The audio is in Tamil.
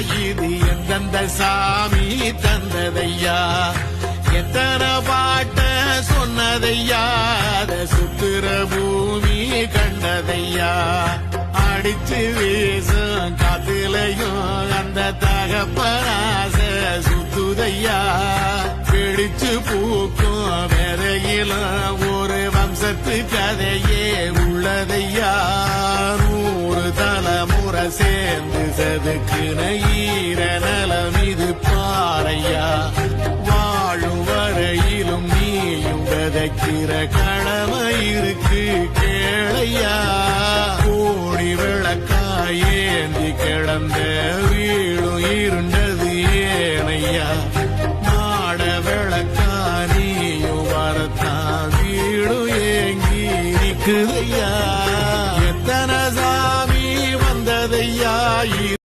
இது எந்தெந்த சாமி தந்ததையா எத்தனை பாட்ட சொன்னதையா அத சுத்துற பூமி கண்டதையா அடிச்சு வீசும் காத்துலையும் அந்த தகப்பனாச சுத்துதையா பிடிச்சு பூக்கும் விதையிலும் ஒரு வம்சத்து கதையே உள்ளதையா 100 தலைமுறை சேர்ந்து செதுக்குன ஈர நலம் இது பாறையா வாழும் வரையிலும் நீயும் விதைக்கிற கடமை இருக்கு கேளையா கோடி விளக்காயேந்தி கிடந்த வீடும் இருண்ட